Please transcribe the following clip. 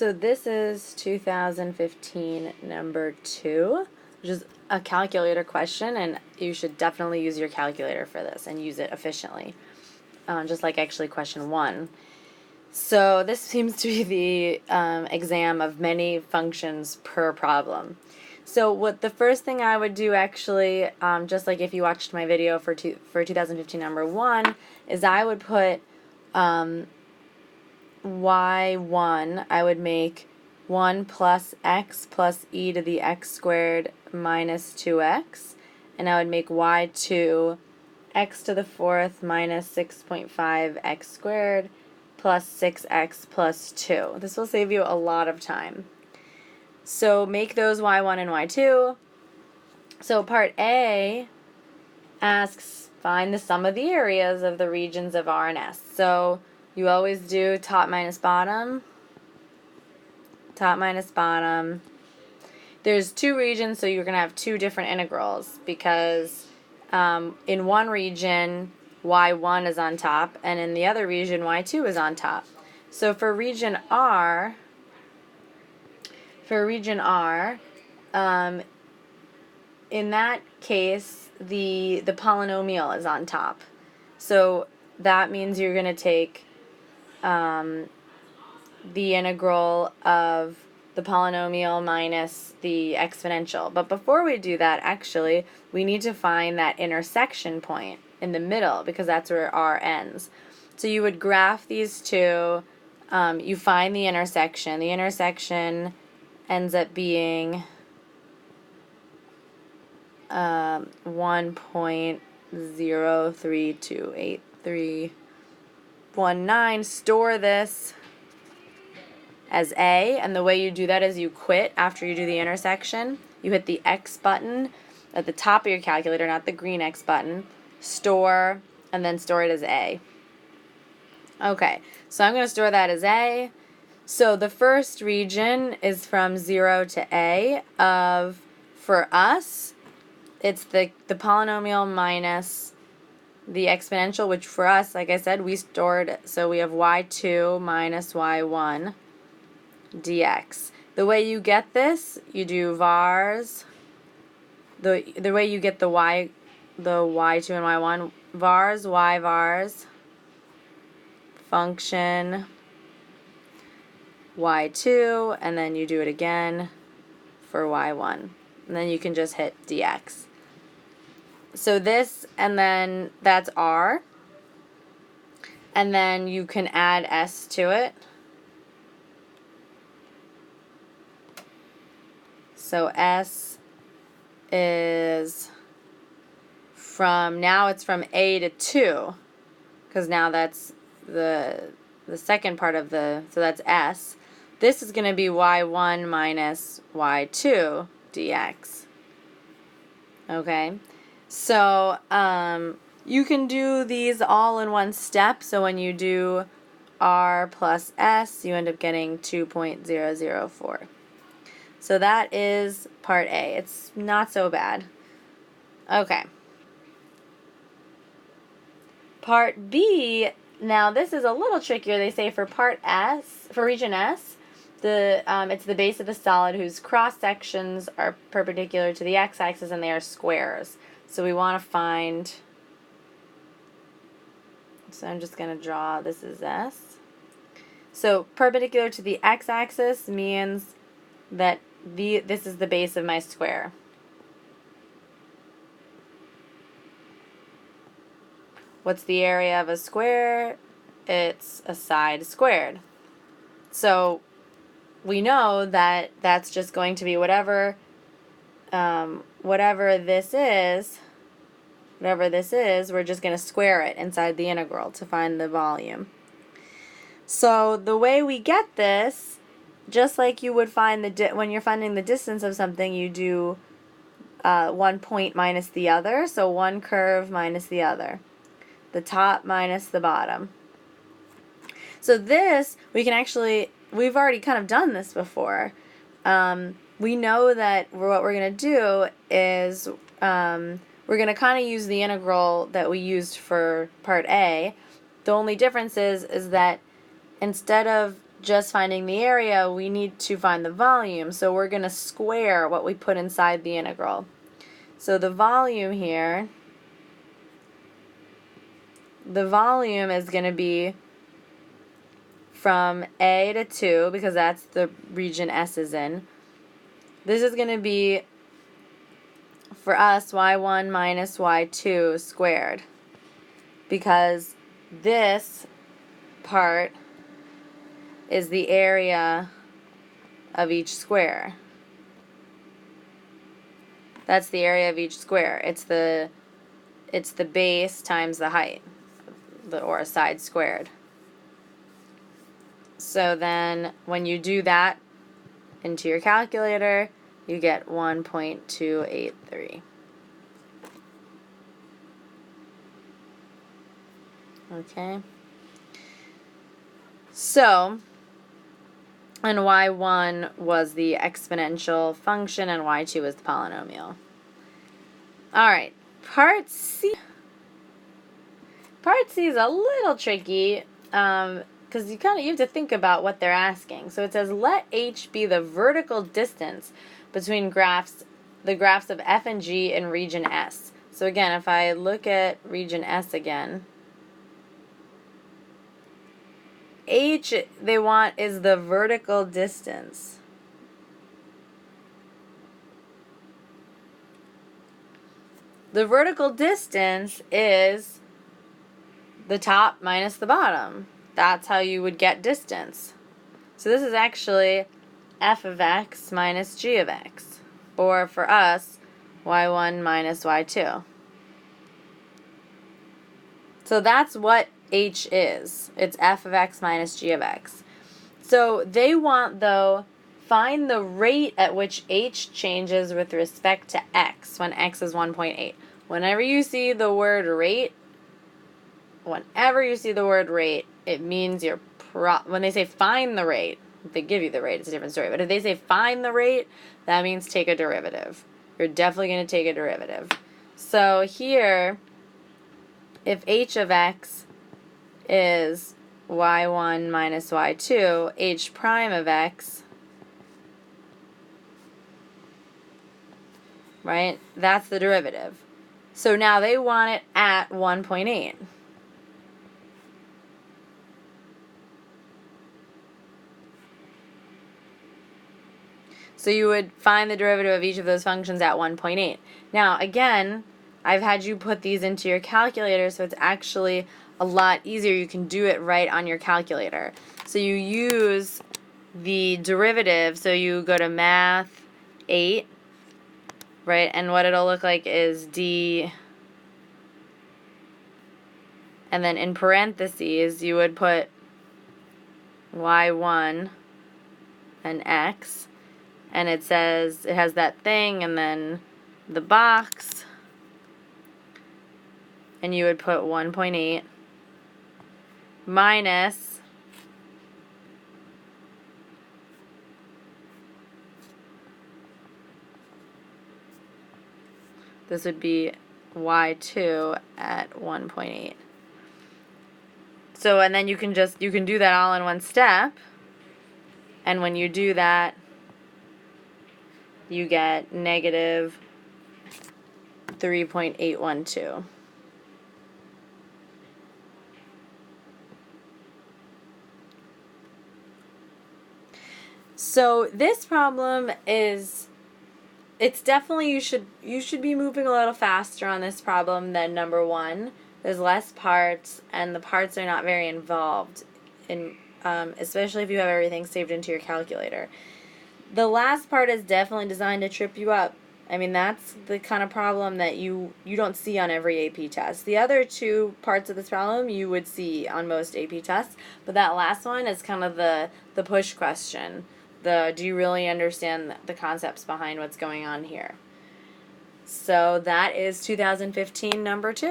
So this is 2015 number 2, which is a calculator question, and you should definitely use your calculator for this and use it efficiently, just like actually question 1. So this seems to be the exam of many functions per problem. So what the first thing I would do actually, just like if you watched my video for 2015 number 1, is I would put y1, I would make 1 plus x plus e to the x squared minus 2x, and I would make y2 x to the 4th minus 6.5 x squared plus 6x plus 2. This will save you a lot of time. So make those y1 and y2. So part A asks find the sum of the areas of the regions of R and S. So you always do top minus bottom. Top minus bottom. There's 2 regions, so you're going to have 2 different integrals because in one region y1 is on top, and in the other region y2 is on top. So for region R, in that case, the polynomial is on top. So that means you're going to take the integral of the polynomial minus the exponential. But before we do that, actually, we need to find that intersection point in the middle because that's where R ends. So you would graph these two. You find the intersection. The intersection ends up being 1.032831. Store this as A, and the way you do that is you quit after you do the intersection. You hit the X button at the top of your calculator, not the green X button, store, and then store it as A. Okay, so I'm going to store that as A. So the first region is from 0 to A of, for us, it's the polynomial minus the exponential, which for us, like I said, we stored, so we have y2 minus y1 dx. The way you get this, you do vars. The way you get the y2 and y1, vars, y vars, function y2, and then you do it again for y1. And then you can just hit dx. So this, and then that's R. And then you can add S to it. So S is from, now it's from A to 2, because now that's the second part of the, so that's S. This is going to be y1 minus y2 dx. Okay, so you can do these all in one step. So when you do R plus S, you end up getting 2.004. So that is part A. It's not so bad. Okay. Part B, now this is a little trickier. They say for part S, for region S, it's the base of a solid whose cross sections are perpendicular to the x-axis and they are squares. So we want to find, so I'm just going to draw, this is S. So perpendicular to the x-axis means that this is the base of my square. What's the area of a square? It's a side squared. So we know that that's just going to be whatever this is, we're just going to square it inside the integral to find the volume. So the way we get this, just like you would find when you're finding the distance of something, you do one point minus the other, so one curve minus the other, the top minus the bottom. So this, we can actually, we've already kind of done this before. We know that what we're going to do is we're going to kind of use the integral that we used for part A. The only difference is that instead of just finding the area, we need to find the volume. So we're going to square what we put inside the integral. So the volume here, the volume is going to be from A to 2, because that's the region S is in. This is going to be, for us, y1 minus y2 squared, because this part is the area of each square. That's the area of each square. It's the base times the height, or a side squared. So then when you do that into your calculator, you get 1.283. Okay. So, and y1 was the exponential function and y2 was the polynomial. Alright, part C. Part C is a little tricky, because you have to think about what they're asking. So it says, let H be the vertical distance between the graphs of F and G in region S. So again, if I look at region S again, H they want is the vertical distance. The vertical distance is the top minus the bottom. That's how you would get distance. So this is actually f of x minus g of x. Or for us, y1 minus y2. So that's what h is. It's f of x minus g of x. So they want, though, find the rate at which h changes with respect to x when x is 1.8. Whenever you see the word rate, it means when they say find the rate, if they give you the rate, it's a different story. But if they say find the rate, that means take a derivative. You're definitely going to take a derivative. So here, if h of x is y1 minus y2, h prime of x, right, that's the derivative. So now they want it at 1.8. So you would find the derivative of each of those functions at 1.8. Now, again, I've had you put these into your calculator, so it's actually a lot easier. You can do it right on your calculator. So you use the derivative, so you go to Math 8, right, and what it'll look like is d, and then in parentheses you would put y1 and x, and it says, it has that thing and then the box, and you would put 1.8 minus this would be y2 at 1.8. So, and then you can do that all in one step, and when you do that, you get negative 3.812. So this problem is, it's definitely, you should be moving a little faster on this problem than number 1. There's less parts, and the parts are not very involved, especially if you have everything saved into your calculator. The last part is definitely designed to trip you up. I mean, that's the kind of problem that you don't see on every AP test. The other two parts of this problem you would see on most AP tests, but that last one is kind of the push question. Do you really understand the concepts behind what's going on here? So that is 2015 number 2.